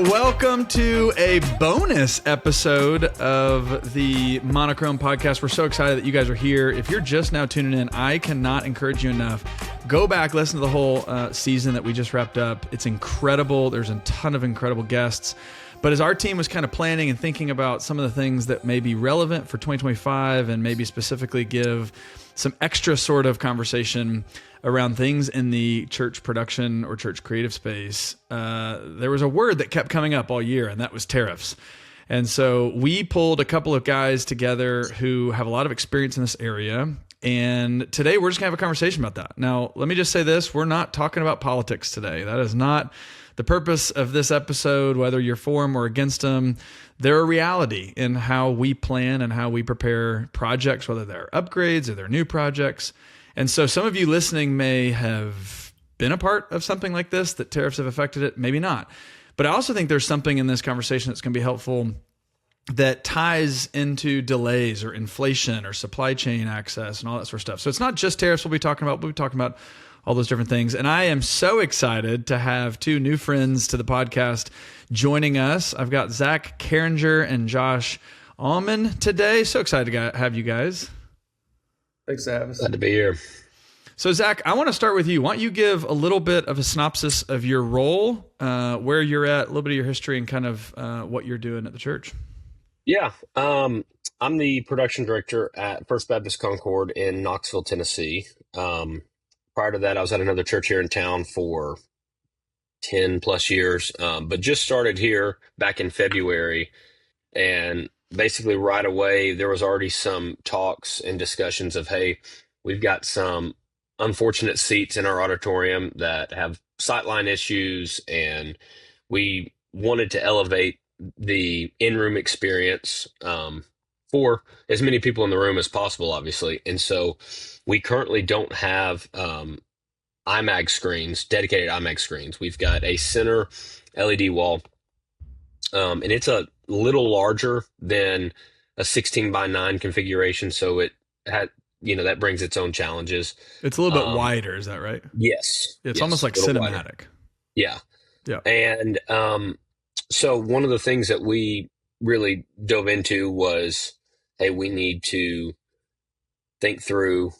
welcome to a bonus episode of the Monochrome podcast. We're so excited that you guys are here. If you're just now tuning in, I cannot encourage you enough. Go back, listen to the whole season that we just wrapped up. It's incredible. There's a ton of incredible guests. But as our team was kind of planning and thinking about some of the things that may be relevant for 2025 and maybe specifically give some extra sort of conversation around things in the church production or church creative space, there was a word that kept coming up all year, and that was tariffs. And so we pulled a couple of guys together who have a lot of experience in this area. And today we're just gonna have a conversation about that. Now, let me just say this. We're not talking about politics today. That is not the purpose of this episode, whether you're for them or against them. They're a reality in how we plan and how we prepare projects, whether they're upgrades or they're new projects. And so some of you listening may have been a part of something like this, that tariffs have affected it, maybe not. But I also think there's something in this conversation that's going to be helpful that ties into delays or inflation or supply chain access and all that sort of stuff. So it's not just tariffs we'll be talking about all those different things. And I am so excited to have two new friends to the podcast joining us. I've got Zach Carringer and Josh Auman today. So excited to have you guys. Thanks for having us. Glad to be here. So Zach, I want to start with you. Why don't you give a little bit of a synopsis of your role, where you're at, a little bit of your history, and kind of what you're doing at the church? Yeah. I'm the production director at First Baptist Concord in Knoxville, Tennessee. Prior to that, I was at another church here in town for 10 plus years, but just started here back in February. And basically right away, there was already some talks and discussions of, hey, we've got some unfortunate seats in our auditorium that have sightline issues, and we wanted to elevate the in-room experience for as many people in the room as possible, obviously. And so we currently don't have IMAG screens, dedicated IMAG screens. We've got a center LED wall, and it's a little larger than a 16:9 configuration. So it had, that brings its own challenges. It's a little bit wider, is that right? Yes. It's yes, almost like cinematic. Wider. Yeah. Yeah. And so one of the things that we really dove into was, hey, we need to think through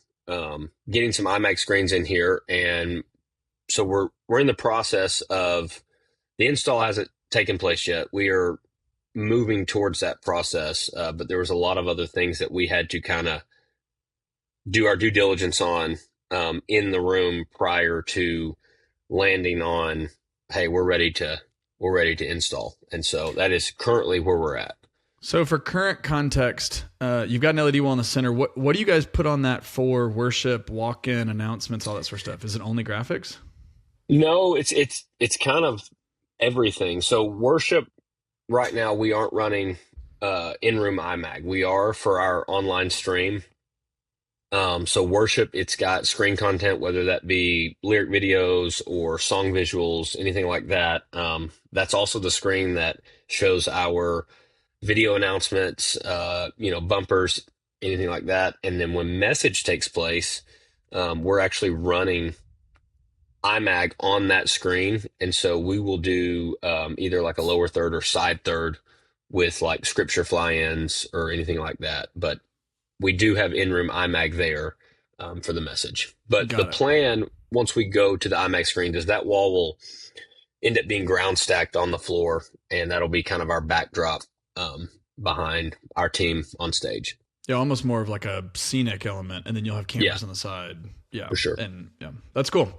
getting some IMAX screens in here. And so we're in the process of, the install hasn't taken place yet. We are moving towards that process, but there was a lot of other things that we had to kind of do our due diligence on in the room prior to landing on, hey, we're ready to install. And so that is currently where we're at. So for current context, you've got an LED wall in the center. What do you guys put on that for worship, walk-in, announcements, all that sort of stuff? Is it only graphics? No, it's kind of everything. So worship right now, we aren't running in-room iMag. We are for our online stream. So worship, it's got screen content, whether that be lyric videos or song visuals, anything like that. That's also the screen that shows our video announcements, bumpers, anything like that. And then when message takes place, we're actually running iMag on that screen. And so we will do either like a lower third or side third with like scripture fly-ins or anything like that. But we do have in-room iMag there for the message. But the plan, once we go to the iMag screen, is that wall will end up being ground stacked on the floor, and that'll be kind of our backdrop behind our team on stage. Yeah, almost more of like a scenic element, and then you'll have cameras on the side. Yeah, for sure. And yeah, that's cool.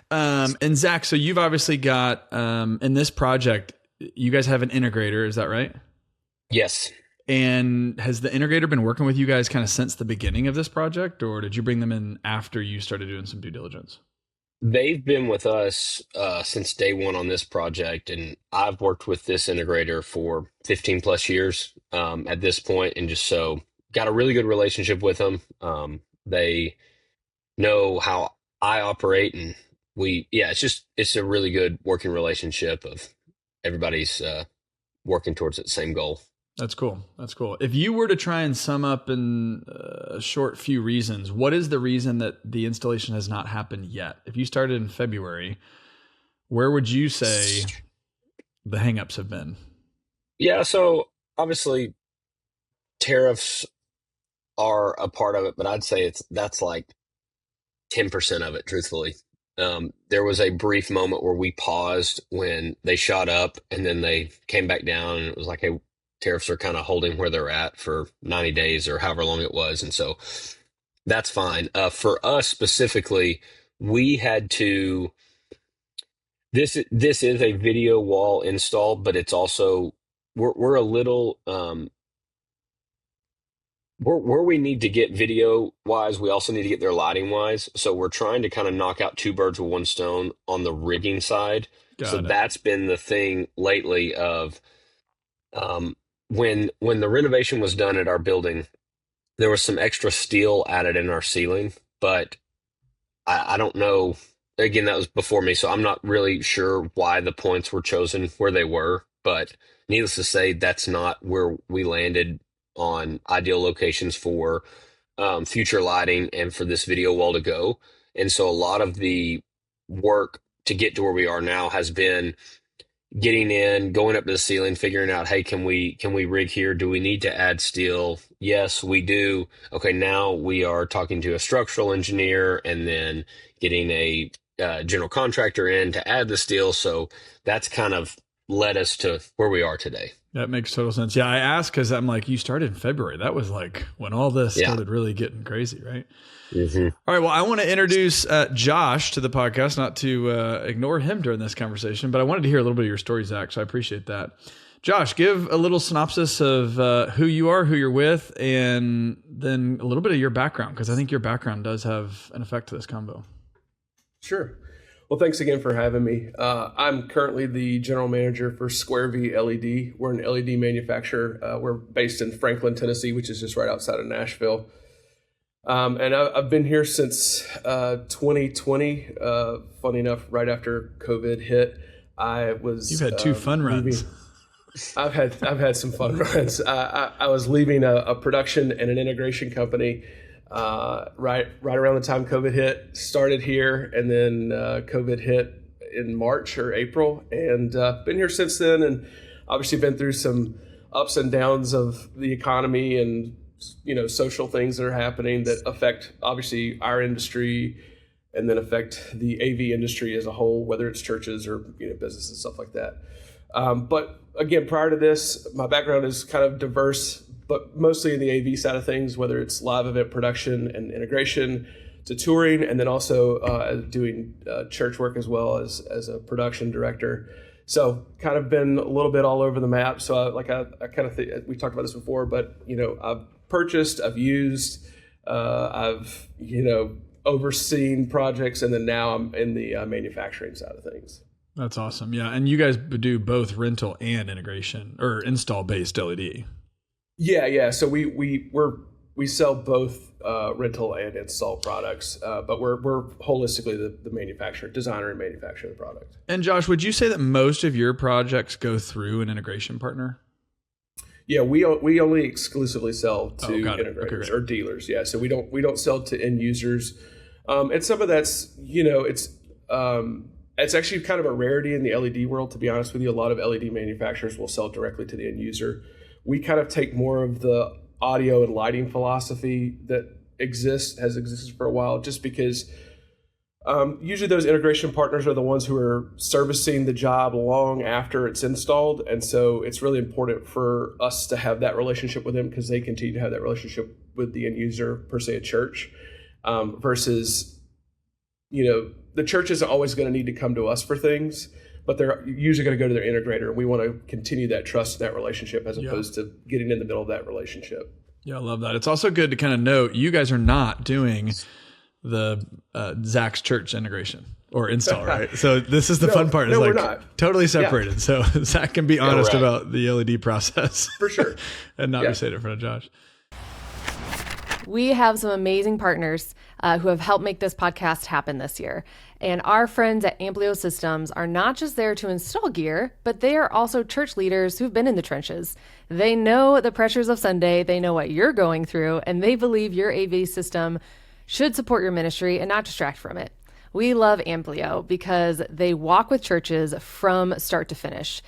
And Zach, so you've obviously got in this project, you guys have an integrator, is that right? Yes. And has the integrator been working with you guys kind of since the beginning of this project, or did you bring them in after you started doing some due diligence? They've been with us since day one on this project, and I've worked with this integrator for 15 plus years at this point, and just so got a really good relationship with them. They know how I operate, and it's a really good working relationship of everybody's working towards that same goal. That's cool. That's cool. If you were to try and sum up in a short few reasons, what is the reason that the installation has not happened yet? If you started in February, where would you say the hangups have been. Yeah, so obviously tariffs are a part of it, but I'd say that's like 10% of it, truthfully. There was a brief moment where we paused when they shot up and then they came back down, and it was like, hey, tariffs are kind of holding where they're at for 90 days or however long it was. And so that's fine. For us specifically, we had to, this is a video wall install, but it's also, we're a little, where we need to get video wise, we also need to get there lighting wise. So we're trying to kind of knock out two birds with one stone on the rigging side. So Got it. that's been the thing lately of when the renovation was done at our building, there was some extra steel added in our ceiling, but I don't know. Again, that was before me, so I'm not really sure why the points were chosen where they were. But needless to say, that's not where we landed on ideal locations for future lighting and for this video wall to go. And so a lot of the work to get to where we are now has been getting in, going up to the ceiling, figuring out, hey, can we rig here? Do we need to add steel? Yes, we do. Okay, now we are talking to a structural engineer and then getting a general contractor in to add the steel. So that's kind of led us to where we are today. That makes total sense. Yeah, I asked because I'm like, you started in February. That was like when all this Yeah. started really getting crazy, right? Mm-hmm. All right. Well, I want to introduce Josh to the podcast, not to ignore him during this conversation, but I wanted to hear a little bit of your story, Zach. So I appreciate that. Josh, give a little synopsis of who you are, who you're with, and then a little bit of your background, because I think your background does have an effect to this combo. Sure. Well, thanks again for having me. I'm currently the general manager for Square V LED. We're an LED manufacturer. We're based in Franklin, Tennessee, which is just right outside of Nashville. And I've been here since 2020. Funny enough, right after COVID hit, I was. You've had two fun runs. I've had some fun runs. I was leaving a production and an integration company right around the time COVID hit. Started here, and then COVID hit in March or April, and been here since then. And obviously been through some ups and downs of the economy and social things that are happening that affect obviously our industry, and then affect the AV industry as a whole, whether it's churches or businesses and stuff like that. But again, prior to this, my background is kind of diverse, but mostly in the AV side of things, whether it's live event production and integration to touring, and then also doing church work as well as a production director. So kind of been a little bit all over the map. So I kind of think we talked about this before, but I've purchased, I've used, I've overseen projects, and then now I'm in the manufacturing side of things. That's awesome. Yeah. And you guys do both rental and integration or install based LED. Yeah. So we sell both rental and install products, but we're holistically the manufacturer, designer and manufacturer of the product. And Josh, would you say that most of your projects go through an integration partner? Yeah, we only exclusively sell to integrators or dealers. Yeah, so we don't sell to end users. And some of that's it's actually kind of a rarity in the LED world, to be honest with you. A lot of LED manufacturers will sell directly to the end user. We kind of take more of the audio and lighting philosophy that has existed for a while, just because usually those integration partners are the ones who are servicing the job long after it's installed. And so it's really important for us to have that relationship with them, because they continue to have that relationship with the end user, per se, a church, versus, the church isn't always going to need to come to us for things, but they're usually going to go to their integrator. We want to continue that trust and that relationship as opposed to getting in the middle of that relationship. Yeah, I love that. It's also good to kind of note you guys are not doing the Zach's church integration or install, right? So this is the fun part. It's we're like not. Totally separated. Yeah. So Zach can be honest about the LED process. For sure. And not be saying it in front of Josh. We have some amazing partners who have helped make this podcast happen this year. And our friends at Amplio Systems are not just there to install gear, but they are also church leaders who've been in the trenches. They know the pressures of Sunday, they know what you're going through, and they believe your AV system should support your ministry and not distract from it. We love Amplio because they walk with churches from start to finish.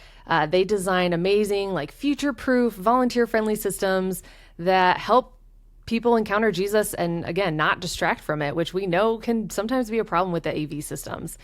They design amazing, like future-proof, volunteer-friendly systems that help people encounter Jesus and, again, not distract from it, which we know can sometimes be a problem with the AV systems.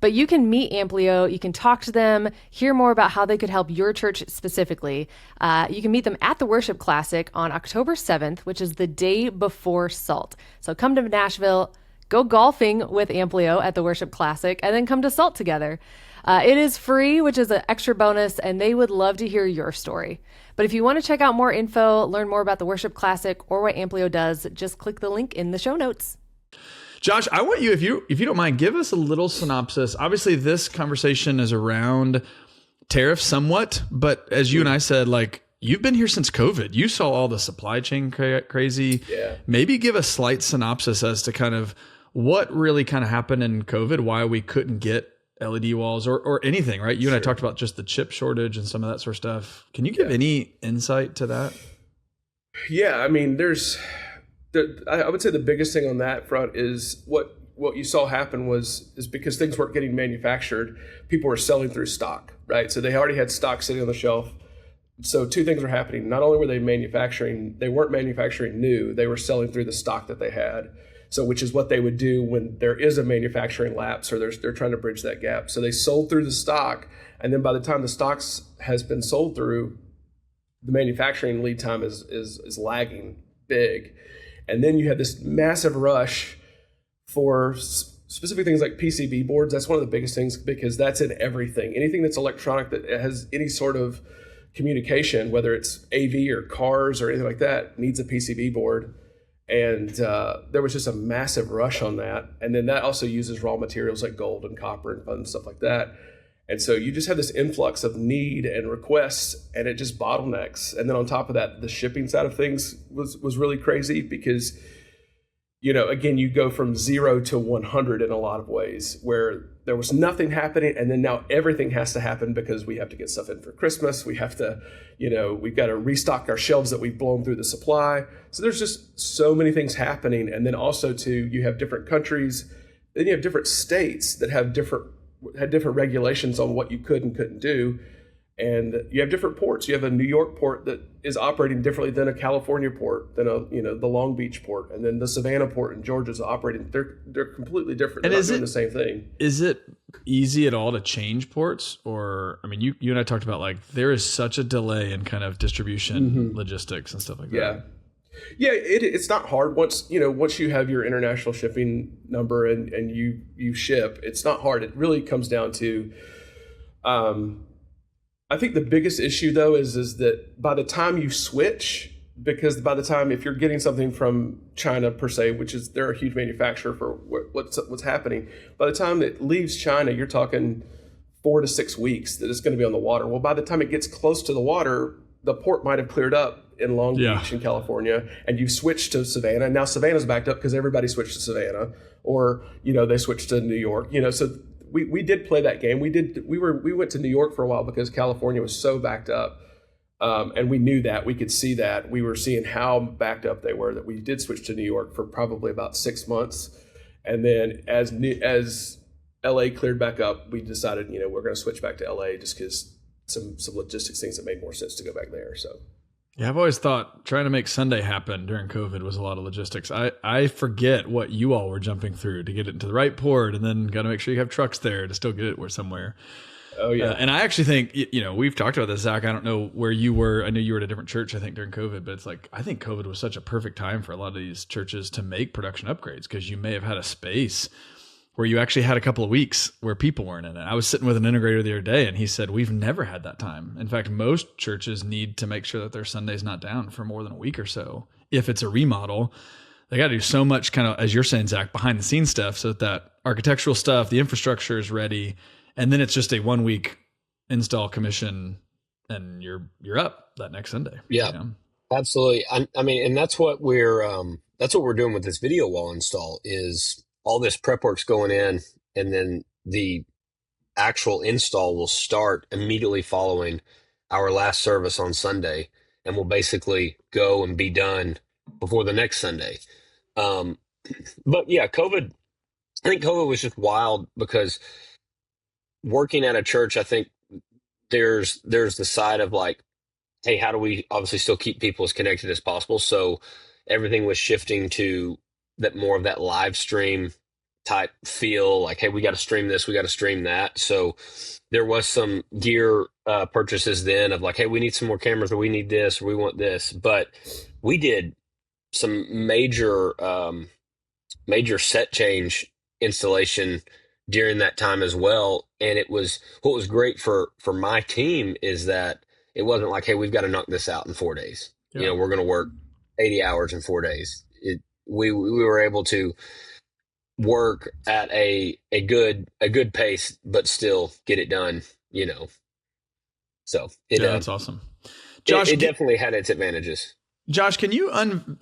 But you can meet Amplio, you can talk to them, hear more about how they could help your church specifically. You can meet them at the Worship Classic on October 7th, which is the day before SALT. So come to Nashville, go golfing with Amplio at the Worship Classic, and then come to SALT together. It is free, which is an extra bonus, and they would love to hear your story. But if you want to check out more info, learn more about the Worship Classic or what Amplio does, just click the link in the show notes. Josh, I want you, if you don't mind, give us a little synopsis. Obviously, this conversation is around tariffs somewhat, but as you and I said, like, you've been here since COVID. You saw all the supply chain crazy. Yeah. Maybe give a slight synopsis as to kind of what really kind of happened in COVID, why we couldn't get LED walls or anything, right? You and I talked about just the chip shortage and some of that sort of stuff. Can you give any insight to that? Yeah, I mean, I would say the biggest thing on that front is what you saw happen is because things weren't getting manufactured, people were selling through stock, right? So they already had stock sitting on the shelf. So two things were happening. Not only were they weren't manufacturing new, they were selling through the stock that they had. So which is what they would do when there is a manufacturing lapse or they're trying to bridge that gap. So they sold through the stock, and then by the time the stocks has been sold through, the manufacturing lead time is lagging big. And then you had this massive rush for specific things like PCB boards. That's one of the biggest things because that's in everything. Anything that's electronic that has any sort of communication, whether it's AV or cars or anything like that, needs a PCB board. And there was just a massive rush on that. And then that also uses raw materials like gold and copper and fun stuff like that. And so you just have this influx of need and requests, and it just bottlenecks. And then on top of that, the shipping side of things was really crazy because, again, you go from 0 to 100 in a lot of ways where there was nothing happening. And then now everything has to happen because we have to get stuff in for Christmas. We have to, we've got to restock our shelves that we've blown through the supply. So there's just so many things happening. And then also you have different countries, then you have different states that had different regulations on what you could and couldn't do. And you have different ports. You have a New York port that is operating differently than a California port, than the Long Beach port, and then the Savannah port in Georgia is operating. They're completely different. They're not doing the same thing. Is it easy at all to change ports? Or, I mean, you and I talked about, like, there is such a delay in kind of distribution logistics and stuff like that. Yeah, it's not hard once you have your international shipping number and you ship. It's not hard. It really comes down to, I think the biggest issue though is that by the time you switch, because by the time if you're getting something from China per se, which is they're a huge manufacturer for what's happening, by the time it leaves China, you're talking 4 to 6 weeks that it's going to be on the water. Well, by the time it gets close to the water, the port might have cleared up in Long Beach in California, and you switched to Savannah. And now Savannah's backed up because everybody switched to Savannah, or they switched to New York. So we did play that game. We went to New York for a while because California was so backed up, and we knew that. We could see that. We were seeing how backed up they were that we did switch to New York for probably about 6 months, and then as LA cleared back up, we decided we're going to switch back to LA just because some logistics things that made more sense to go back there. So. Yeah, I've always thought trying to make Sunday happen during COVID was a lot of logistics. I forget what you all were jumping through to get it into the right port, and then got to make sure you have trucks there to still get it somewhere. Oh, yeah. And I actually think, we've talked about this, Zach. I don't know where you were. I knew you were at a different church, I think, during COVID, but it's like, I think COVID was such a perfect time for a lot of these churches to make production upgrades because you may have had a space where you actually had a couple of weeks where people weren't in it. I was sitting with an integrator the other day, and he said, we've never had that time. In fact, most churches need to make sure that their Sunday's not down for more than a week or so. If it's a remodel, they got to do so much kind of, as you're saying, Zach, behind the scenes stuff so that architectural stuff, the infrastructure is ready. And then it's just a 1 week install commission and you're up that next Sunday. Yeah, absolutely. I mean, and that's what we're doing with this video wall install is all this prep work's going in, and then the actual install will start immediately following our last service on Sunday, and will basically go and be done before the next Sunday. But yeah, I think COVID was just wild because working at a church, I think there's the side of like, hey, how do we obviously still keep people as connected as possible? So everything was shifting to that more of that live stream type feel, like, hey, we got to stream this, we got to stream that. So there was some gear purchases then of like, hey, we need some more cameras, or we need this, or we want this. But we did some major set change installation during that time as well. And it was, what was great for my team is that it wasn't like, hey, we've got to knock this out in 4 days. Yeah. You know, we're going to work 80 hours in 4 days. We were able to work at a good pace, but still get it done, you know. So that's awesome. Josh, it definitely had its advantages. Josh, can you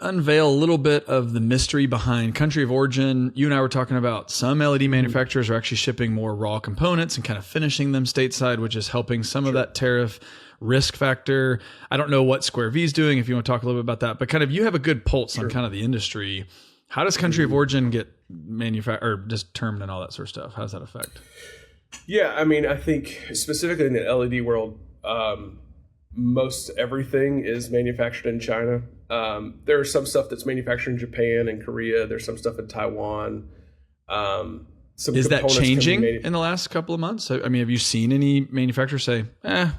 unveil a little bit of the mystery behind country of origin? You and I were talking about some LED manufacturers are actually shipping more raw components and kind of finishing them stateside, which is helping some of that tariff risk factor. I don't know what Square V is doing, if you want to talk a little bit about that, but kind of you have a good pulse on kind of the industry. How does country of origin get manufactured or just termed and all that sort of stuff? How does that affect? Yeah, I mean, I think specifically in the LED world, most everything is manufactured in China. There's some stuff that's manufactured in Japan and Korea. There's some stuff in Taiwan. Is that changing in the last couple of months? I mean, have you seen any manufacturers say,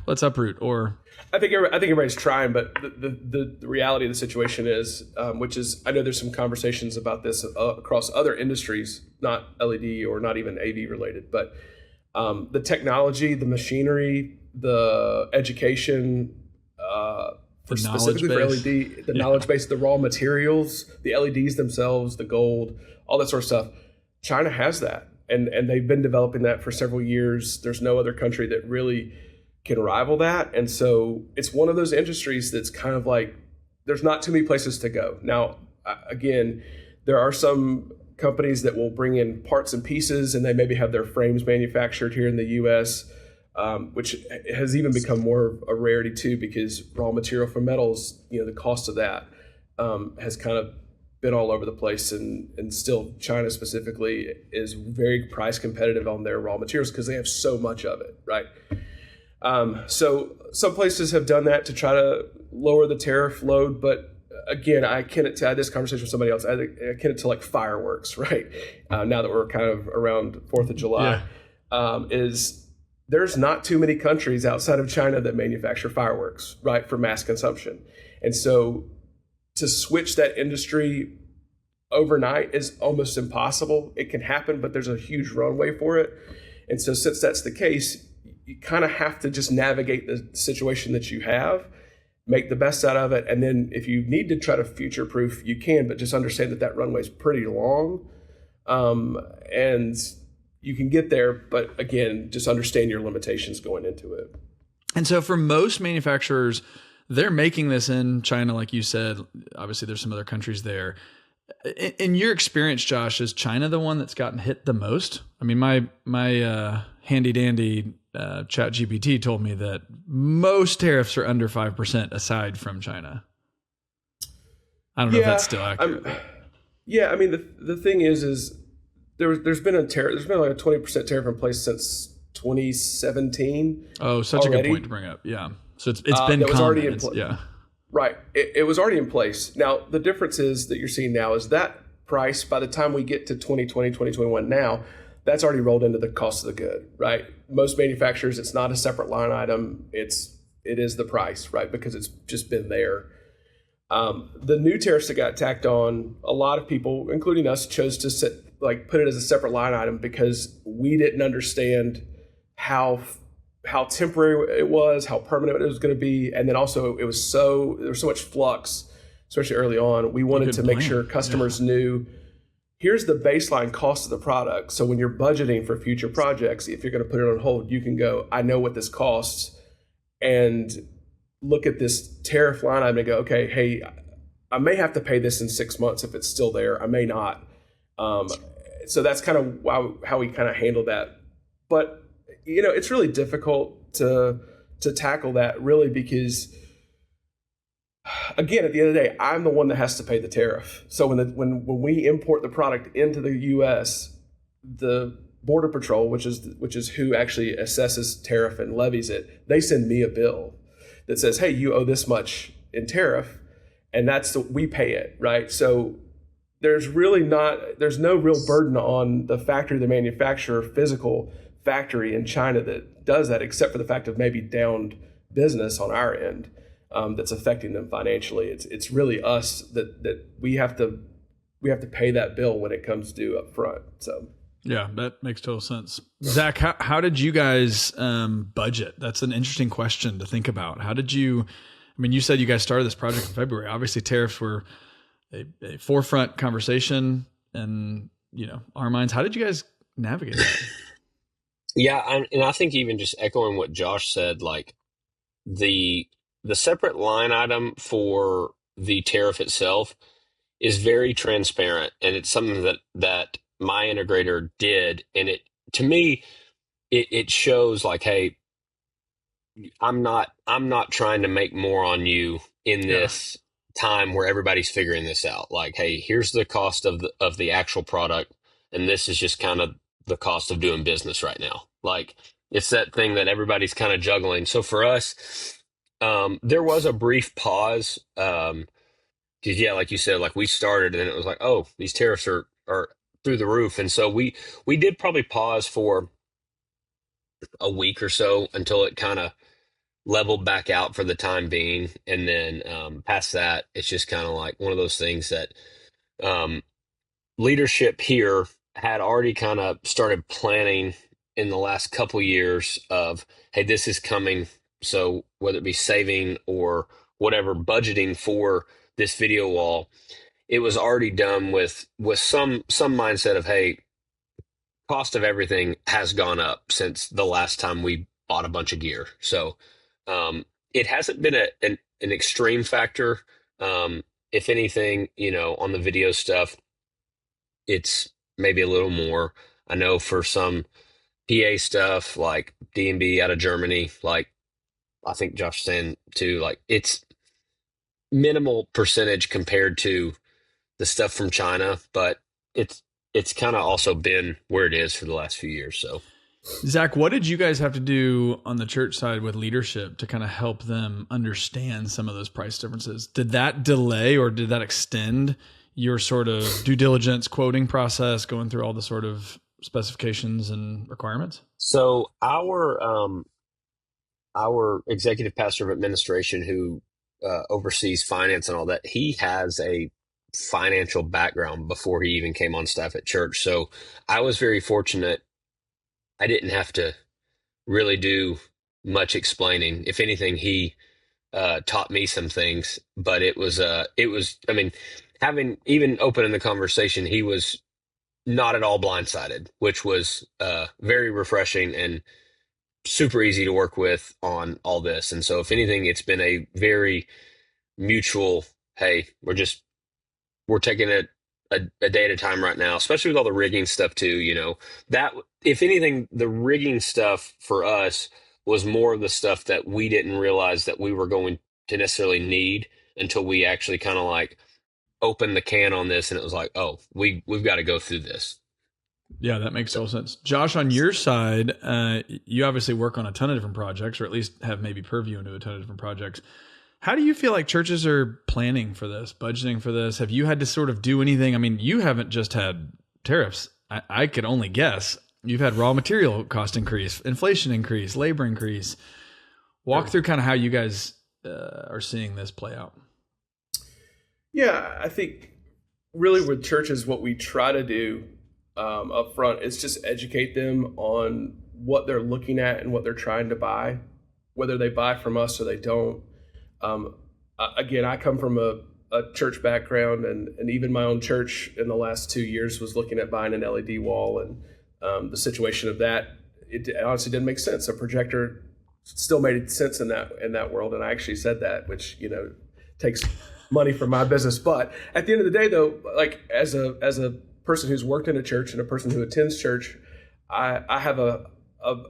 let's uproot? Or I think everybody's trying, but the reality of the situation is, which is, I know there's some conversations about this across other industries, not LED or not even AV related, but the technology, the machinery, the education, specifically for LED, the knowledge base, the raw materials, the LEDs themselves, the gold, all that sort of stuff. China has that, and they've been developing that for several years. There's no other country that really can rival that. And so it's one of those industries that's kind of like, there's not too many places to go. Now, again, there are some companies that will bring in parts and pieces, and they maybe have their frames manufactured here in the US, which has even become more a rarity too, because raw material for metals, the cost of that has kind of been all over the place, and still China specifically is very price competitive on their raw materials because they have so much of it, right? So some places have done that to try to lower the tariff load, but again, I akin it to, I had this conversation with somebody else, I akin it to like fireworks, right? Now that we're kind of around 4th of July, is there's not too many countries outside of China that manufacture fireworks, right, for mass consumption. And so to switch that industry overnight is almost impossible. It can happen, but there's a huge runway for it. And so since that's the case, you kind of have to just navigate the situation that you have, make the best out of it. And then if you need to try to future-proof, you can, but just understand that that runway is pretty long. And you can get there, but again, just understand your limitations going into it. And so for most manufacturers, they're making this in China, like you said. Obviously, there's some other countries there. In your experience, Josh, is China the one that's gotten hit the most? I mean, my handy dandy Chat GPT told me that most tariffs are under 5% aside from China. I don't know if that's still accurate. I mean, the thing is there's been a tariff. There's been like a 20% tariff in place since 2017. Oh, such already. A good point to bring up. Yeah. So it's been that was common. already in place. Yeah. Right. It was already in place. Now, the difference is that you're seeing now is that price, by the time we get to 2020, 2021 now, that's already rolled into the cost of the good, right? Most manufacturers, it's not a separate line item. It is the price, right? Because it's just been there. The new tariffs that got tacked on, a lot of people, including us, chose to put it as a separate line item because we didn't understand how temporary it was, how permanent it was going to be, and then also there was so much flux, especially early on. We wanted to make sure customers knew, here's the baseline cost of the product. So when you're budgeting for future projects, if you're going to put it on hold, you can go, I know what this costs, and look at this tariff line item and go, okay, hey, I may have to pay this in 6 months if it's still there. I may not. So that's kind of how we kind of handle that. But it's really difficult to tackle that, really, because again, at the end of the day, I'm the one that has to pay the tariff. So when we import the product into the U.S., the Border Patrol, which is who actually assesses tariff and levies it, they send me a bill that says, hey, you owe this much in tariff, and we pay it, right? So there's no real burden on the factory, the manufacturer, physical factory in China that does that, except for the fact of maybe downed business on our end that's affecting them financially. It's really us that we have to pay that bill when it comes due up front. So yeah, that makes total sense. Zach, how did you guys budget? That's an interesting question to think about. You said you guys started this project in February. Obviously, tariffs were a forefront conversation in our minds. How did you guys navigate that? Yeah, and I think even just echoing what Josh said, like the separate line item for the tariff itself is very transparent, and it's something that my integrator did, and to me it shows like, hey, I'm not trying to make more on you in this time where everybody's figuring this out. Like, hey, here's the cost of the actual product, and this is just kind of the cost of doing business right now. Like, it's that thing that everybody's kind of juggling. So for us, there was a brief pause. Because like you said, like we started and it was like, oh, these tariffs are through the roof. And so we did probably pause for a week or so until it kind of leveled back out for the time being. And then past that, it's just kind of like one of those things that leadership here had already kind of started planning in the last couple years of, hey, this is coming. So whether it be saving or whatever, budgeting for this video wall, it was already done with some mindset of, hey, cost of everything has gone up since the last time we bought a bunch of gear. So it hasn't been an extreme factor. If anything, on the video stuff, it's maybe a little more. I know for some PA stuff like D&B out of Germany, like I think Josh saying too, like it's minimal percentage compared to the stuff from China, but it's kind of also been where it is for the last few years. So Zach, what did you guys have to do on the church side with leadership to kind of help them understand some of those price differences? Did that delay or did that extend your sort of due diligence quoting process, going through all the sort of specifications and requirements? So our executive pastor of administration who oversees finance and all that, he has a financial background before he even came on staff at church. So I was very fortunate. I didn't have to really do much explaining. If anything, he taught me some things, but it was, having even opening the conversation, he was not at all blindsided, which was very refreshing and super easy to work with on all this. And so if anything, it's been a very mutual, hey, we're taking it a day at a time right now, especially with all the rigging stuff too, that if anything, the rigging stuff for us was more of the stuff that we didn't realize that we were going to necessarily need until we actually kind of like opened the can on this. And it was like, oh, we've got to go through this. Yeah, that makes total sense. Josh, on your side, you obviously work on a ton of different projects, or at least have maybe purview into a ton of different projects. How do you feel like churches are planning for this, budgeting for this? Have you had to sort of do anything? I mean, you haven't just had tariffs. I could only guess. You've had raw material cost increase, inflation increase, labor increase. Walk through kind of how you guys are seeing this play out. Yeah, I think really with churches, what we try to do up front is just educate them on what they're looking at and what they're trying to buy, whether they buy from us or they don't. Again, I come from a church background, and even my own church in the last 2 years was looking at buying an LED wall, and the situation of that, it honestly didn't make sense. A projector still made sense in that world, and I actually said that, which takes money from my business. But at the end of the day, though, like as a person who's worked in a church and a person who attends church, I have a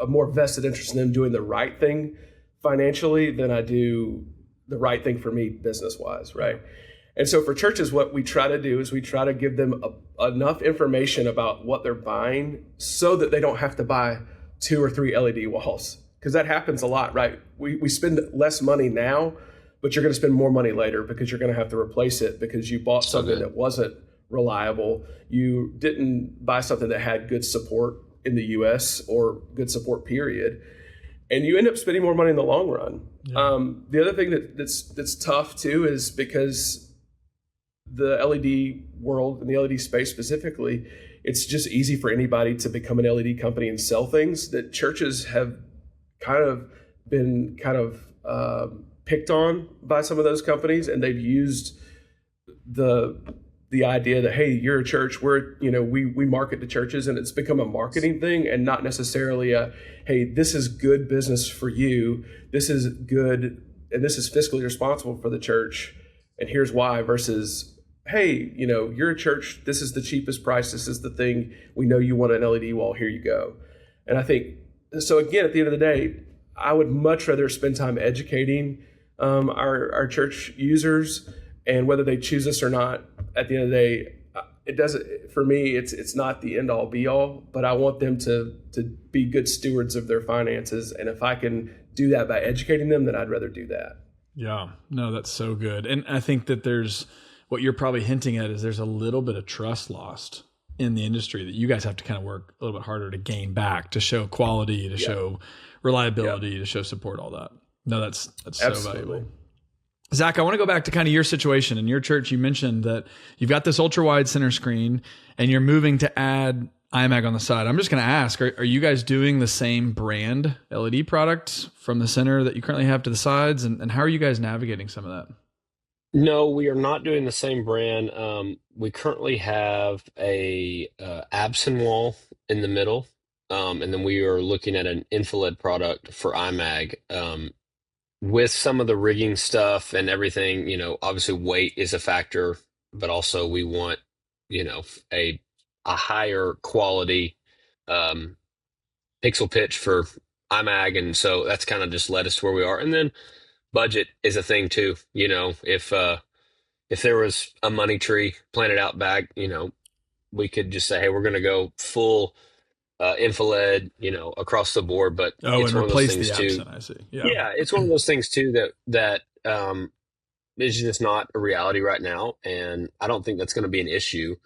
more vested interest in them doing the right thing financially than I do the right thing for me business wise, right? And so for churches, what we try to do is we try to give them enough information about what they're buying so that they don't have to buy 2 or 3 LED walls. Because that happens a lot, right? We spend less money now, but you're going to spend more money later because you're going to have to replace it because you bought something that wasn't reliable. You didn't buy something that had good support in the US or good support period. And you end up spending more money in the long run. Yeah. The other thing that's tough too is because the LED world and the LED space specifically, it's just easy for anybody to become an LED company and sell things, that churches have been picked on by some of those companies, and they've used the idea that, hey, you're a church, we market to churches, and it's become a marketing thing and not necessarily a, hey, this is good business for you, this is good, and this is fiscally responsible for the church, and here's why, versus, hey, you're a church, this is the cheapest price, this is the thing, we know you want an LED wall, here you go. And I think, so again, at the end of the day, I would much rather spend time educating our church users, and whether they choose us or not, at the end of the day, it doesn't, for me, it's not the end all be all, but I want them to be good stewards of their finances. And if I can do that by educating them, then I'd rather do that. Yeah, no, that's so good. And I think that what you're probably hinting at is there's a little bit of trust lost in the industry that you guys have to kind of work a little bit harder to gain back, to show quality, to show reliability, to show support, all that. No, that's so valuable. Zach, I want to go back to kind of your situation in your church. You mentioned that you've got this ultra wide center screen and you're moving to add iMac on the side. I'm just going to ask, are you guys doing the same brand LED products from the center that you currently have to the sides? And how are you guys navigating some of that? No, we are not doing the same brand. We currently have a Absen wall in the middle, and then we are looking at an infrared product for iMag. With some of the rigging stuff and everything, obviously weight is a factor, but also we want, a higher quality pixel pitch for iMag, and so that's kind of just led us to where we are. And then budget is a thing too. If there was a money tree planted out back, we could just say, hey, we're going to go full infrared, across the board. But it's one replace of those things too. I see. Yeah, it's one of those things too that is just not a reality right now, and I don't think that's going to be an issue.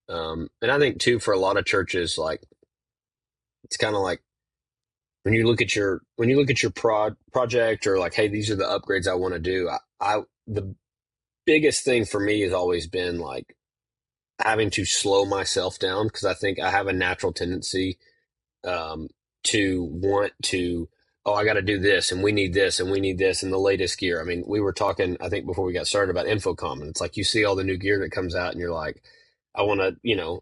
And I think too, for a lot of churches, like, it's kind of like when you look at your project, or like, hey, these are the upgrades I want to do. The biggest thing for me has always been like having to slow myself down, because I think I have a natural tendency to want to, I got to do this, and we need this, and we need this, and the latest gear. I mean, we were talking, I think, before we got started about Infocom, and it's like you see all the new gear that comes out, and you're like, I want to,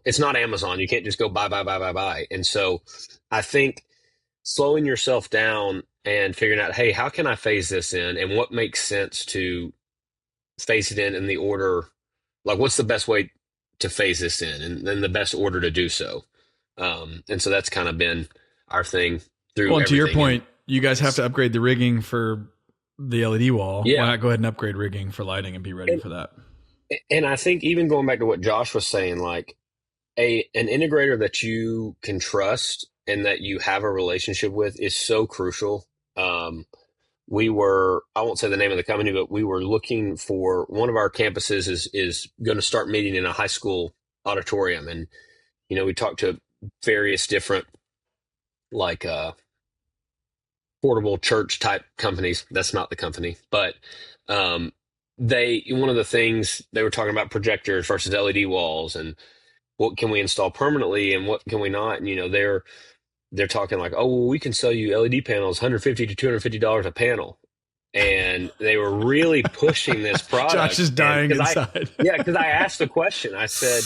it's not Amazon. You can't just go buy. And so I think slowing yourself down and figuring out, hey, how can I phase this in, and what makes sense to phase it in the order, like what's the best way to phase this in, and then the best order to do so. And so that's kind of been our thing through. Well, and to your point, you guys have to upgrade the rigging for the LED wall. Yeah. Why not go ahead and upgrade rigging for lighting and be ready for that? And I think even going back to what Josh was saying, like an integrator that you can trust and that you have a relationship with is so crucial. I won't say the name of the company, but we were looking for, one of our campuses is going to start meeting in a high school auditorium. And, we talked to various different, like, portable church type companies. That's not the company, but, one of the things they were talking about, projectors versus LED walls, and what can we install permanently and what can we not? And, they're talking like, oh, well, we can sell you LED panels, $150 to $250 a panel. And they were really pushing this product. Josh is dying inside. Because I asked the question. I said,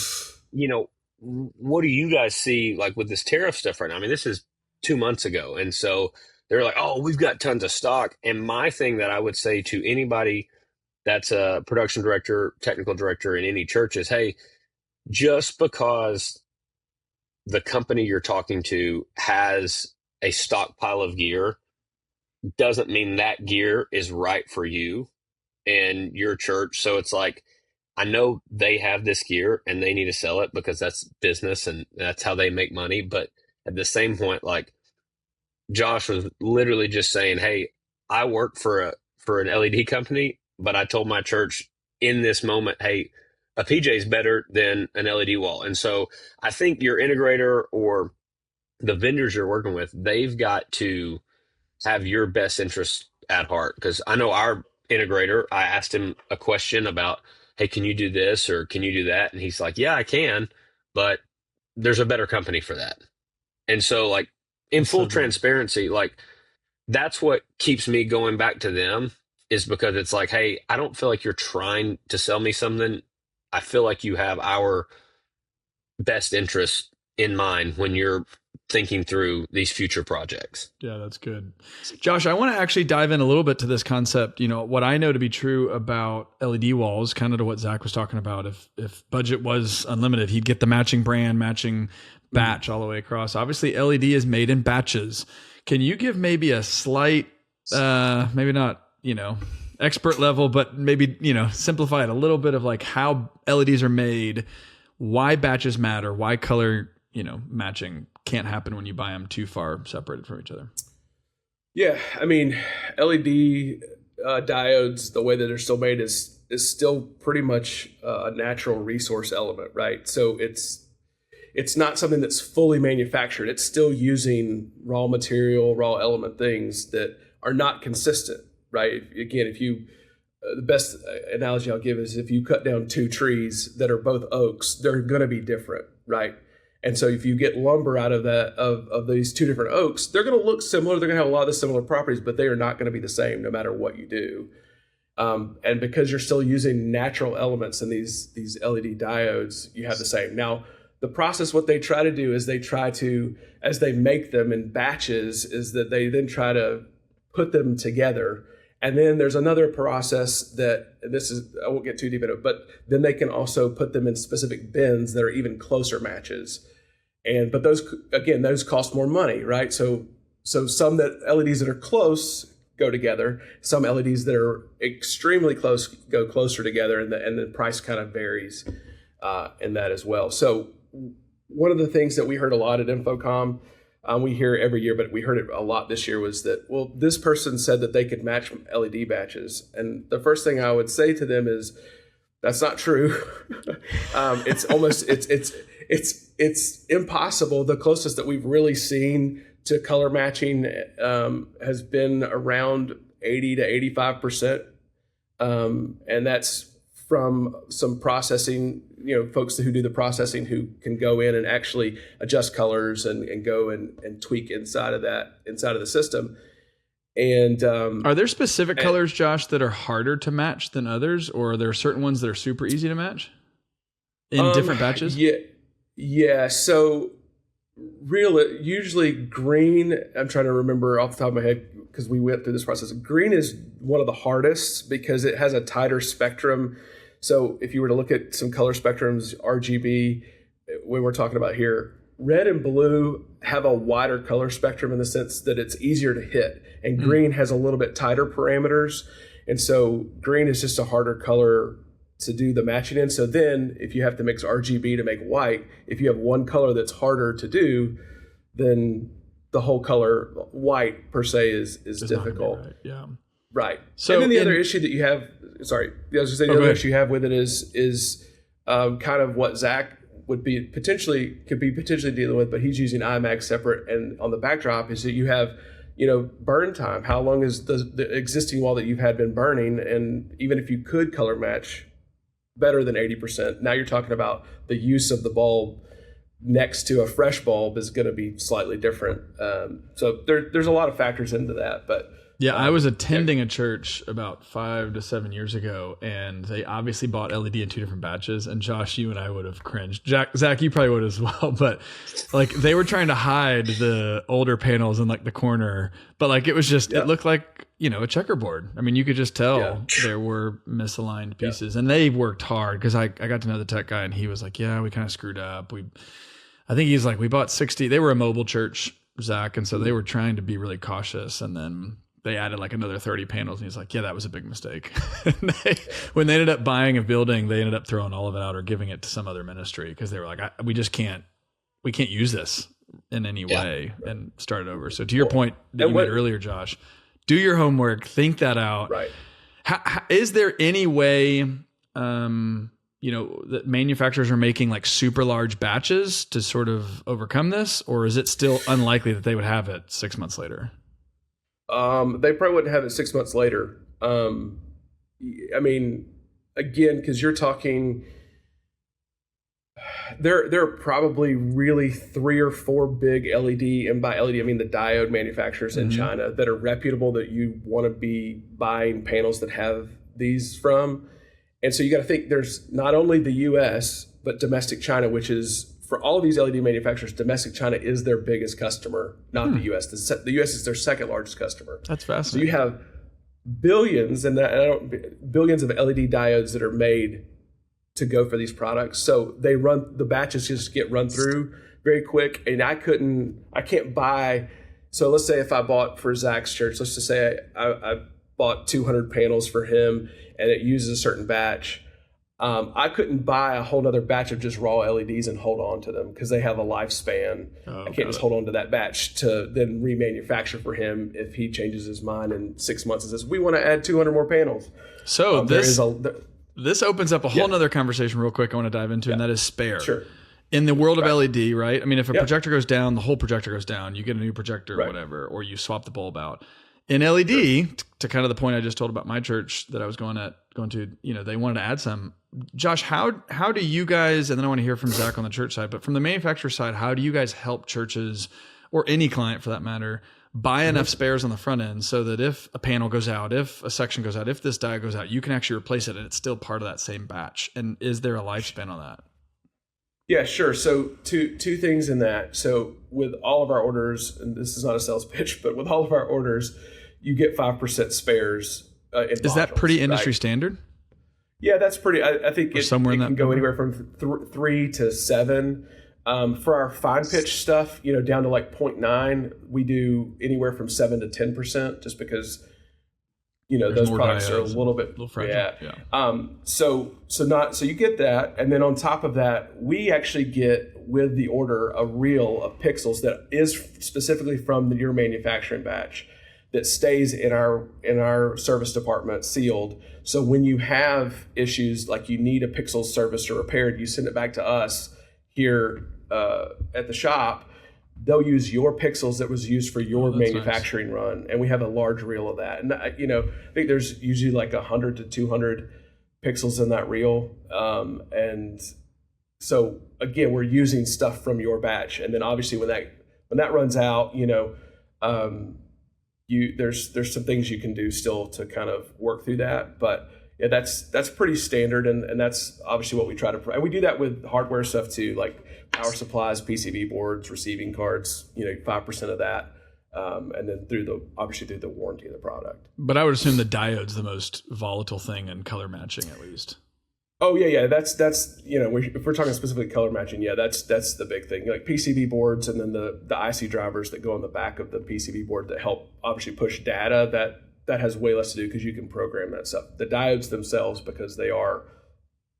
what do you guys see like with this tariff stuff right now? I mean, this is 2 months ago. And so they're like, oh, we've got tons of stock. And my thing that I would say to anybody that's a production director, technical director in any church is, hey, just because the company you're talking to has a stockpile of gear doesn't mean that gear is right for you and your church. So it's like, I know they have this gear and they need to sell it because that's business and that's how they make money. But at the same point, like Josh was literally just saying, "Hey, I work for an LED company, but I told my church in this moment, hey, a PJ is better than an LED wall." And so I think your integrator or the vendors you're working with, they've got to have your best interest at heart. Because I know our integrator, I asked him a question about, hey, can you do this or can you do that? And he's like, yeah, I can, but there's a better company for that. And so, like, in That's full so good. transparency, like, that's what keeps me going back to them is because it's like, hey, I don't feel like you're trying to sell me something. I feel like you have our best interest in mind when you're thinking through these future projects. Yeah, that's good. Josh, I want to actually dive in a little bit to this concept. You know, what I know to be true about LED walls, kind of to what Zach was talking about. If budget was unlimited, he'd get the matching brand, matching batch all the way across. Obviously, LED is made in batches. Can you give maybe a slight, maybe not, expert level, but maybe, simplify it a little bit of like how LEDs are made, why batches matter, why color, matching can't happen when you buy them too far separated from each other? Yeah, I mean, LED diodes, the way that they're still made is still pretty much a natural resource element, right? So it's not something that's fully manufactured. It's still using raw material, raw element things that are not consistent, right? Again, if you the best analogy I'll give is if you cut down two trees that are both oaks, they're going to be different, right? And so if you get lumber out of that of these two different oaks, they're going to look similar. They're going to have a lot of the similar properties, but they are not going to be the same no matter what you do. And because you're still using natural elements in these LED diodes, you have the same. Now, the process, what they try to do is they try to, as they make them in batches, is that they then try to put them together. And then there's another process that, this is, I won't get too deep into it, but then they can also put them in specific bins that are even closer matches. But those cost more money, right? So some LEDs that are close go together. Some LEDs that are extremely close go closer together, and the price kind of varies in that as well. So one of the things that we heard a lot at InfoComm, we hear every year, but we heard it a lot this year, was that, well, this person said that they could match LED batches. And the first thing I would say to them is, that's not true. It's impossible. The closest that we've really seen to color matching has been around 80 to 85%. And that's from some processing, folks who do the processing who can go in and actually adjust colors and go and tweak inside of the system. And are there specific colors, Josh, that are harder to match than others, or are there certain ones that are super easy to match in different batches? Yeah. So usually green, I'm trying to remember off the top of my head because we went through this process. Green is one of the hardest because it has a tighter spectrum. So if you were to look at some color spectrums, RGB, when we're talking about here, red and blue have a wider color spectrum in the sense that it's easier to hit. And green has a little bit tighter parameters. And so green is just a harder color to do the matching in. So then if you have to mix RGB to make white, if you have one color that's harder to do, then the whole color white per se is difficult. Right. Yeah. Right. So and then the other issue that you have, the other issue you have with it is kind of what Zach could be potentially dealing with, but he's using IMAG separate. And on the backdrop is that you have, burn time. How long is the existing wall that you've had been burning? And even if you could color match better than 80%, now you're talking about the use of the bulb next to a fresh bulb is going to be slightly different. So there's a lot of factors into that, but yeah, I was attending a church about 5 to 7 years ago, and they obviously bought LED in two different batches. And Josh, you and I would have cringed. Zach, you probably would as well. But like they were trying to hide the older panels in like the corner, but like it was just it looked like a checkerboard. I mean, you could just tell there were misaligned pieces, and they worked hard because I got to know the tech guy, and he was like, "Yeah, we kind of screwed up. I think he's like, we bought 60. They were a mobile church, Zach, and so they were trying to be really cautious, and then they added like another 30 panels, and he's like, yeah, that was a big mistake. When they ended up buying a building, they ended up throwing all of it out or giving it to some other ministry because they were like, we can't use this in any way, and start it over. So to your point that you made earlier, Josh, do your homework, think that out. Right. Is there any way, that manufacturers are making like super large batches to sort of overcome this, or is it still unlikely that they would have it 6 months later? They probably wouldn't have it 6 months later. I mean, again, because you're talking, there are probably really 3 or 4 big LED, and by LED I mean the diode manufacturers in China that are reputable, that you want to be buying panels that have these from. And so you got to think there's not only the US, but domestic China, which is, for all of these LED manufacturers, domestic China is their biggest customer, not the US. The US is their second largest customer. That's fascinating. So you have billions billions of LED diodes that are made to go for these products. So the batches just get run through very quick. And I can't buy. So let's say if I bought for Zach's church, let's just say I bought 200 panels for him and it uses a certain batch. I couldn't buy a whole other batch of just raw LEDs and hold on to them because they have a lifespan. I can't just hold on to that batch to then remanufacture for him if he changes his mind in 6 months and says, we want to add 200 more panels. So this opens up a whole nother conversation real quick I want to dive into, and that is spare. Sure. In the world of LED, right? I mean, if a projector goes down, the whole projector goes down. You get a new projector or whatever, or you swap the bulb out. In LED, to kind of the point I just told about my church that I was going to, they wanted to add some. Josh, how do you guys, and then I want to hear from Zach on the church side, but from the manufacturer side, how do you guys help churches, or any client for that matter, buy enough spares on the front end so that if a panel goes out, if a section goes out, if this die goes out, you can actually replace it and it's still part of that same batch? And is there a lifespan on that? Yeah, sure. So two things in that. So with all of our orders, and this is not a sales pitch, but with all of our orders, you get 5% spares. Is that pretty industry standard? Yeah, that's pretty. I think it can go anywhere from 3 to 7. For our fine pitch stuff, down to like 0.9, we do anywhere from 7 to 10%, just because those products are a little fragile. So you get that, and then on top of that, we actually get with the order a reel of pixels that is specifically from your manufacturing batch that stays in our service department sealed. So when you have issues like you need a pixel serviced or repaired, you send it back to us here at the shop. They'll use your pixels that was used for your manufacturing run, and we have a large reel of that. And I think there's usually like 100 to 200 pixels in that reel, and so again, we're using stuff from your batch. And then obviously when that runs out, there's some things you can do still to kind of work through that, but yeah, that's pretty standard, and that's obviously what we try to provide. And we do that with hardware stuff too, like power supplies, PCB boards, receiving cards, 5% of that, and then through the warranty of the product. But I would assume the diode's the most volatile thing in color matching, at least. Oh yeah, that's if we're talking specifically color matching, yeah, that's the big thing. Like PCB boards, and then the IC drivers that go on the back of the PCB board that help obviously push data. That has way less to do because you can program that stuff. The diodes themselves, because they are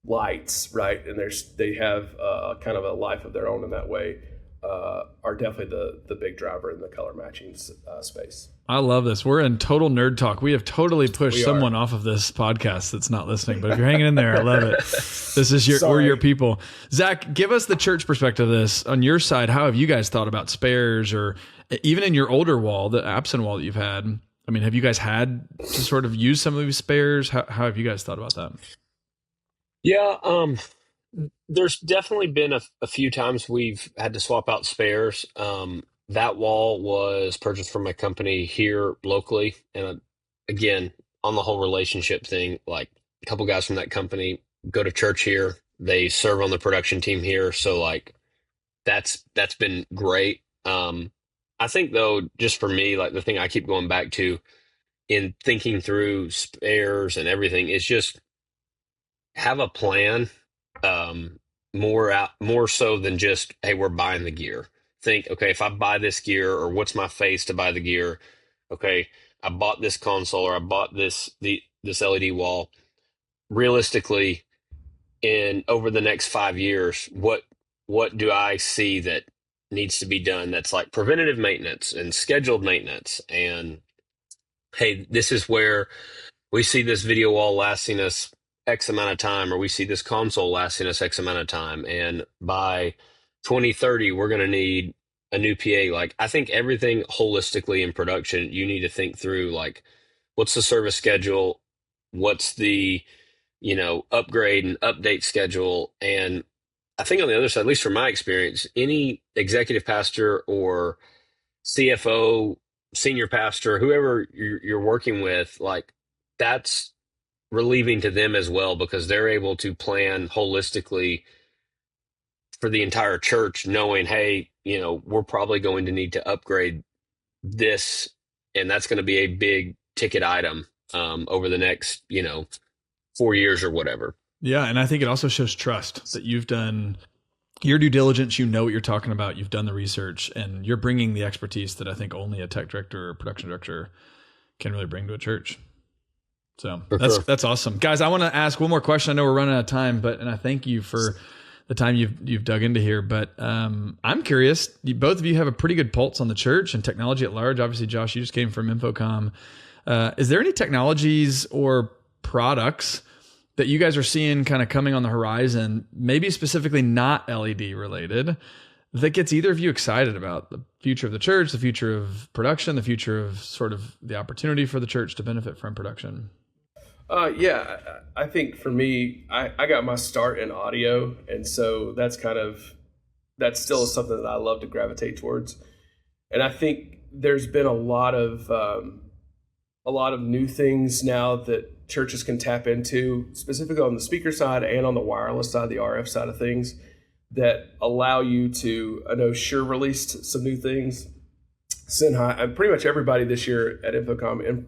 lights, right, and they have kind of a life of their own in that way, are definitely the big driver in the color matching space. I love this. We're in total nerd talk. We have totally pushed someone off of this podcast that's not listening, but if you're hanging in there, I love it. This is we're your people. Zach, give us the church perspective of this. On your side, how have you guys thought about spares, or even in your older wall, the Absen wall that you've had? I mean, have you guys had to sort of use some of these spares? How have you guys thought about that? Yeah, there's definitely been a few times we've had to swap out spares. That wall was purchased from my company here locally. And again, on the whole relationship thing, like a couple guys from that company go to church here. They serve on the production team here. So like that's been great. I think though, just for me, like the thing I keep going back to in thinking through spares and everything is just have a plan, more so than just, hey, we're buying the gear. Think, okay, if I buy this gear, or what's my phase to buy the gear? Okay, I bought this console or I bought this LED wall. Realistically, in over the next 5 years, what do I see that needs to be done that's like preventative maintenance and scheduled maintenance? And hey, this is where we see this video wall lasting us X amount of time, or we see this console lasting us X amount of time. And by 2030, we're going to need a new PA. Like, I think everything holistically in production, you need to think through, like, what's the service schedule? What's the, upgrade and update schedule? And I think on the other side, at least from my experience, any executive pastor or CFO, senior pastor, whoever you're working with, like, that's relieving to them as well, because they're able to plan holistically for the entire church, knowing, hey, we're probably going to need to upgrade this, and that's going to be a big ticket item over the next 4 years or whatever. Yeah, and I think it also shows trust that you've done your due diligence. You know what you're talking about. You've done the research, and you're bringing the expertise that I think only a tech director or production director can really bring to a church. So that's awesome, guys. I want to ask one more question. I know we're running out of time, and I thank you for the time you've dug into here. But I'm curious. Both of you have a pretty good pulse on the church and technology at large. Obviously, Josh, you just came from Infocom. Is there any technologies or products that you guys are seeing kind of coming on the horizon, maybe specifically not LED related, that gets either of you excited about the future of the church, the future of production, the future of sort of the opportunity for the church to benefit from production? Yeah, I think for me, I got my start in audio, and so that's still something that I love to gravitate towards. And I think there's been a lot of new things now that churches can tap into, specifically on the speaker side and on the wireless side, the RF side of things, that allow you to. I know Shure released some new things. Sinhai, and pretty much everybody this year at Infocom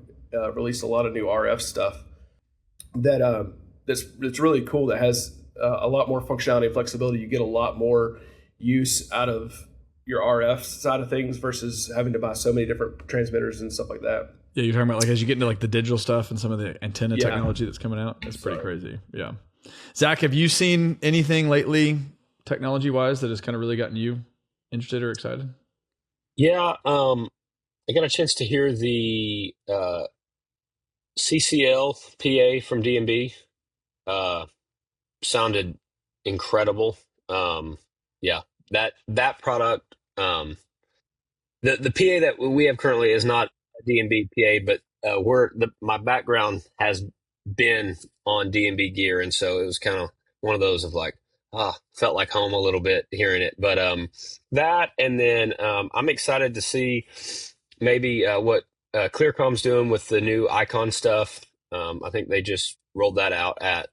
released a lot of new RF stuff that's really cool, that has a lot more functionality and flexibility. You get a lot more use out of your RF side of things versus having to buy so many different transmitters and stuff like that. Yeah, you're talking about like as you get into like the digital stuff and some of the antenna technology that's coming out. It's pretty crazy. Yeah. Zach, have you seen anything lately technology-wise that has kind of really gotten you interested or excited? Yeah, I got a chance to hear the CCL PA from D&B. Sounded incredible. Yeah, that product. The PA that we have currently is not a D&B PA, but my background has been on D&B gear, and so it was kind of one of those of like, felt like home a little bit hearing it. But that, and then I'm excited to see maybe what Clearcom's doing with the new Icon stuff. I think they just rolled that out at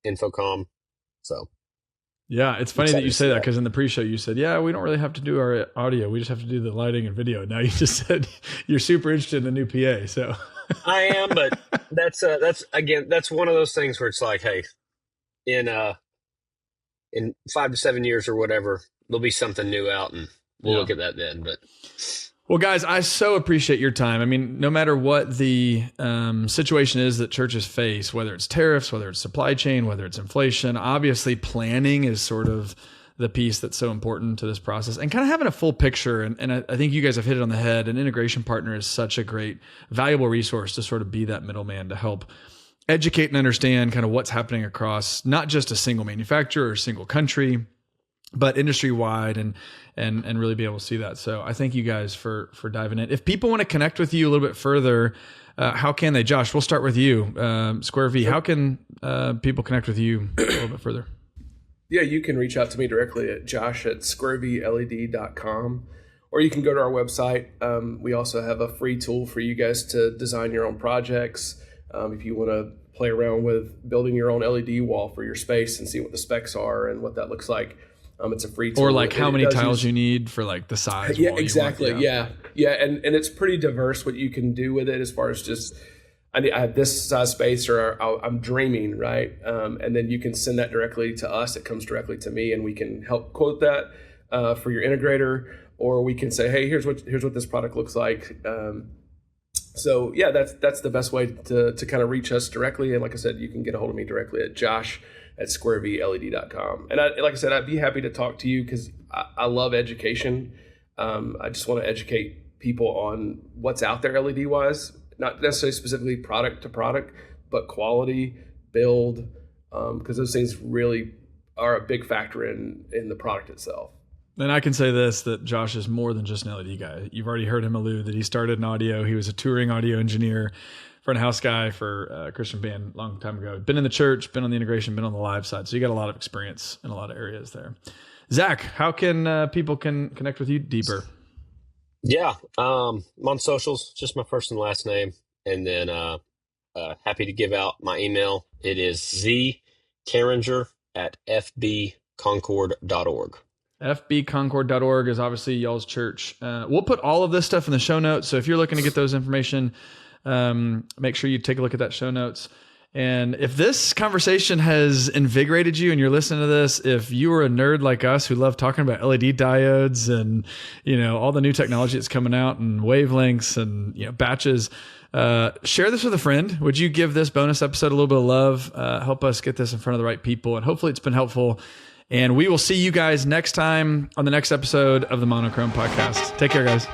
Infocom. So yeah, it's funny that you say that, because in the pre-show you said, yeah, we don't really have to do our audio. We just have to do the lighting and video. Now you just said you're super interested in the new PA. So I am, but that's one of those things where it's like, hey, in 5 to 7 years or whatever, there'll be something new out, and we'll look at that then. But well, guys, I so appreciate your time. I mean, no matter what the situation is that churches face, whether it's tariffs, whether it's supply chain, whether it's inflation, obviously planning is sort of the piece that's so important to this process, and kind of having a full picture. And I think you guys have hit it on the head. An integration partner is such a great, valuable resource to sort of be that middleman to help educate and understand kind of what's happening across not just a single manufacturer or single country, but industry wide, and really be able to see that. So I thank you guys for diving in. If people want to connect with you a little bit further, how can they? Josh, we'll start with you. Square V, how can people connect with you a little bit further? Yeah, you can reach out to me directly at josh@squarevled.com, or you can go to our website. We also have a free tool for you guys to design your own projects. If you want to play around with building your own LED wall for your space and see what the specs are and what that looks like. It's a free tool. Or like how many tiles you need for like the size. Yeah, exactly. Yeah. And it's pretty diverse what you can do with it, as far as just, I have this size space, or I'm dreaming, right? And then you can send that directly to us. It comes directly to me, and we can help quote that for your integrator, or we can say, hey, here's what this product looks like. So yeah, that's the best way to kind of reach us directly. And like I said, you can get a hold of me directly at josh@squarevled.com. And like I said, I'd be happy to talk to you because I love education. I just want to educate people on what's out there LED wise, not necessarily specifically product to product, but quality, build, because those things really are a big factor in the product itself. And I can say this, that Josh is more than just an LED guy. You've already heard him allude that he started in audio. He was a touring audio engineer, front of house guy for a Christian band a long time ago. Been in the church, been on the integration, been on the live side. So you got a lot of experience in a lot of areas there. Zach, how can people can connect with you deeper? Yeah, I'm on socials, just my first and last name. And then happy to give out my email. It is zcarringer@fbconcord.org. fbconcord.org is obviously y'all's church. We'll put all of this stuff in the show notes. So if you're looking to get those information, make sure you take a look at that show notes. And if this conversation has invigorated you and you're listening to this, if you are a nerd like us who love talking about LED diodes and, all the new technology that's coming out and wavelengths and, batches, share this with a friend. Would you give this bonus episode a little bit of love? Help us get this in front of the right people. And hopefully it's been helpful. And we will see you guys next time on the next episode of the Monochrome podcast. Take care, guys.